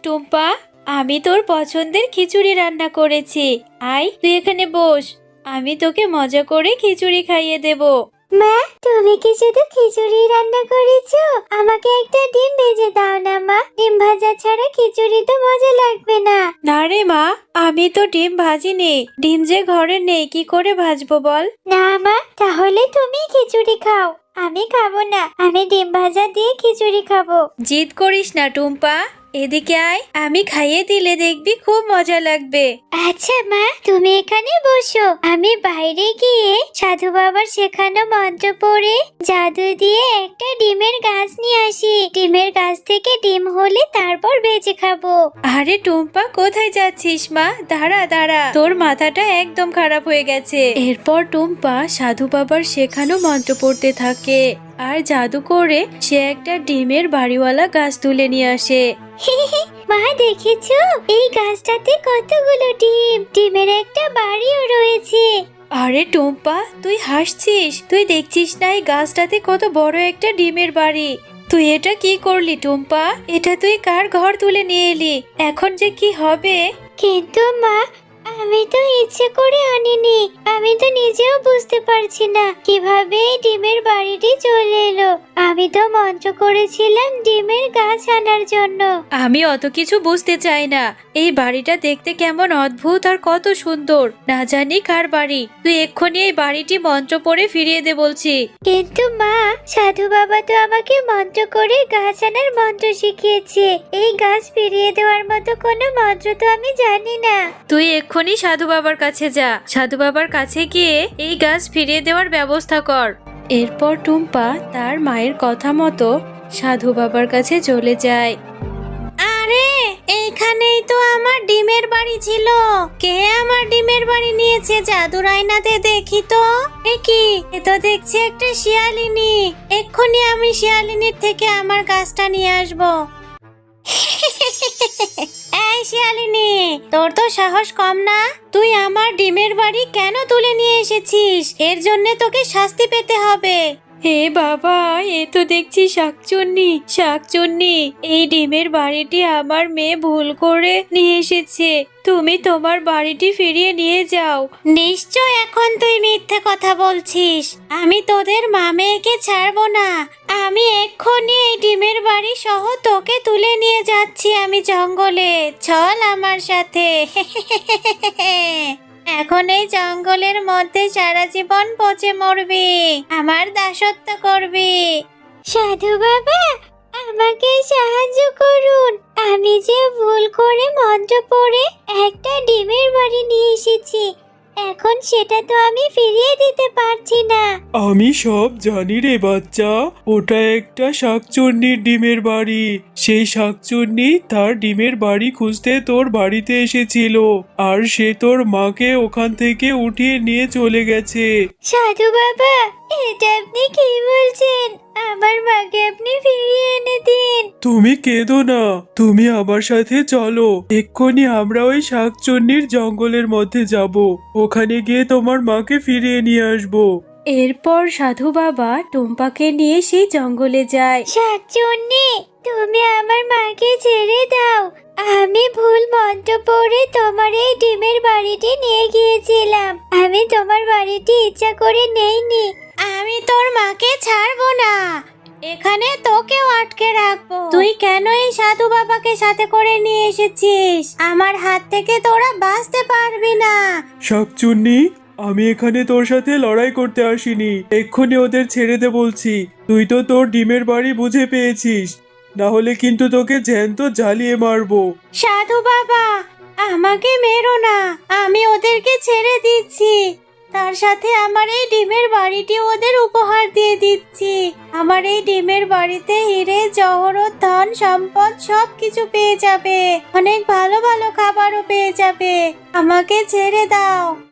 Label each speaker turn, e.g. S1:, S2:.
S1: টুম্পা, আমি তোর পছন্দের খিচুড়ি রান্না করেছি। আয় তুই এখানে বস, আমি তোকে মজা করে খিচুড়ি খাইয়ে দেব।
S2: মা, তুমি কি শুধু খিচুড়ি রান্না করেছো? আমাকে একটা ডিম ভেজে দাও না মা। ডিম ভাজা ছাড়া খিচুড়ি তো মজা লাগবে না।
S1: না রে মা, আমি তো ডিম ভাজিনি। ডিম যে ঘরে নেই, কি করে ভাজবো বল?
S2: না মা, তাহলে তুমি খিচুড়ি খাও। আমি খাবো না, আমি ডিম ভাজা দিয়ে খিচুড়ি খাবো।
S1: জিদ করিস না টুম্পা, এদিকে আয়, আমি খাইয়ে দিলে দেখবি খুব মজা লাগবে।
S2: আচ্ছা মা, তুমি এখানে বসো, আমি বাইরে গিয়ে সাধু বাবার শেখানো মন্ত্র পড়ে জাদু দিয়ে একটা ডিমের গাছ নিয়ে আসি। ডিমের গাছ থেকে ডিম হলে তারপর বেঁচে খাবো।
S1: আরে টুম্পা, কোথায় যাচ্ছিস মা? দাঁড়া দাঁড়া, তোর মাথাটা একদম খারাপ হয়ে গেছে। এরপর টুম্পা সাধু বাবার শেখানো মন্ত্র পড়তে থাকে আর জাদু করে সে একটা ডিমের বাড়িওয়ালা গাছ তুলে নিয়ে আসে।
S2: মা, দেখেছো এই গাছটাতে কতগুলো ডিম? ডিমের একটা বাড়িও রয়েছে।
S1: আরে টুম্পা, তুই হাসছিস? তুই দেখছিস না এই গাছটাতে কত বড় একটা ডিমের বাড়ি? তুই এটা কি করলি টুম্পা? এটা তুই কার ঘর তুলে নিয়ে এলি? এখন যে কি হবে?
S2: কিন্তু মা, আমি তো ইচ্ছে করে আনিনি। আমি তো নিজেও বুঝতে পারছি না কিভাবে এই ডিমের বাড়িটি চলে এলো। আমি তো মন্ত্র করেছিলাম ডিমের গাছ আনার জন্য।
S1: আমি অত কিছু বুঝতে চাই না। এই বাড়িটা দেখতে কেমন অদ্ভুত আর কত সুন্দর, না জানি কার বাড়ি। তুই এক্ষুনি এই বাড়িটি মন্ত্র পড়ে ফিরিয়ে দে বলছি।
S2: কিন্তু মা, সাধু বাবা তো আমাকে মন্ত্র করে গাছ আনার মন্ত্র শিখিয়েছে। এই গাছ ফিরিয়ে দেওয়ার মতো কোনো মন্ত্র তো আমি জানি না।
S1: তুই এক্ষুনি সাধু বাবার কাছে যা, সাধু বাবার কাছে গিয়ে এই গাছ ফিরিয়ে দেওয়ার ব্যবস্থা কর। এরপর টুম্পা তার মায়ের কথা মতো সাধু বাবার কাছে চলে যায়। আরে, এইখানেই তো আমার ডিমের বাড়ি ছিল। কে আমার ডিমের বাড়ি নিয়েছে? জাদুর আয়নাতে দেখি তো। এ কি? এ তো দেখছি একটা শিয়ালিনী। এক্ষুনি আমি শিয়ালিনীর থেকে আমার গাছটা নিয়ে আসবো। এই শিয়ালিনী, তোর তো সাহস কম না? তুই আমার ডিমের বাড়ি কেন তুলে নিয়ে এসেছিস? এর জন্য তোকে শাস্তি পেতে হবে। হে বাবা, এ তো দেখছি শাকচুন্নি। শাকচুন্নি, এই ডিমের বাড়িটি আমার মেয়ে ভুল করে নিয়ে এসেছে। তুমি তোমার বাড়িটি ফিরিয়ে নিয়ে যাও। নিশ্চয় এখন তুই মিথ্যে কথা বলছিস। আমি তোদের মা মেয়েকে ছাড়বো না। আমি এক্ষুনি এই ডিমের বাড়ি সহ তোকে তুলে নিয়ে যাচ্ছি আমি জঙ্গলে। চল আমার সাথে। এখন এই জঙ্গলের মধ্যে সারা জীবন পচে মরবি, আমার দাসত্ব করবি।
S2: সাধু বাবা, আমাকে সাহায্য করুন। আমি যে ভুল করে মন্ত্র পড়ে একটা ডিমের বাড়ি নিয়ে এসেছি, এখন সেটা তো আমি ফিরিয়ে দিতে পারছি না।
S3: আমি সব জানি রে বাচ্চা, ওটা একটা শাকচুন্নির ডিমের বাড়ি। সেই শাকচুন্নি তার ডিমের বাড়ি খুঁজতে তোর বাড়িতে এসেছিল, আর সে তোর মাকে ওখান থেকে উঠিয়ে নিয়ে চলে গেছে।
S2: সাধু বাবা, এটা আপনি কি বলছেন? আমার মাকে আপনি ফিরিয়ে এনে দিন।
S3: তুমি কেঁদো না, তুমি আমার সাথে চলো। এক্ষুনি আমরা ওই শাকচুন্নির জঙ্গলের মধ্যে যাব। ওখানে গিয়ে তোমার মাকে ফিরিয়ে নিয়ে আসবো।
S1: এরপর সাধু বাবা টুম্পাকে নিয়ে সেই জঙ্গলে যায়।
S2: শাকচুন্নি, তুমি আমার মাকে ছেড়ে দাও। আমি ভুল মন্ত্র পড়ে তোমার এই ডিমের বাড়িটি নিয়ে গিয়েছিলাম। আমি তোমার বাড়িটি ইচ্ছা করে নেইনি।
S1: আমি তোর মাকে ছাড়বো না, এখানে তোকেও আটকে রাখবো। তুই কেন এই সাধু বাবাকে সাথে করে নিয়ে এসেছিস? আমার হাত থেকে তোরা বাঁচতে পারবি না।
S3: শাকচুন্নি, আমি এখানে তোর সাথে লড়াই করতে আসিনি। এক্ষুনি ওদের ছেড়ে দে বলছি। তুই তো তোর ডিমের বাড়ি বুঝে পেয়েছিস, না হলে কিন্তু তোকে জ্যান্ত জ্বালিয়ে মারবো।
S1: সাধু বাবা, আমাকে মেরো না, আমি ওদেরকে ছেড়ে দিচ্ছি। তার সাথে আমার এই ডিমের বাড়িটি ওদের উপহার দিয়ে দিচ্ছি। আমার এই ডিমের বাড়িতে হিরে জহরত ধন সম্পদ সবকিছু পেয়ে যাবে, অনেক ভালো ভালো খাবারও পেয়ে যাবে। আমাকে ছেড়ে দাও।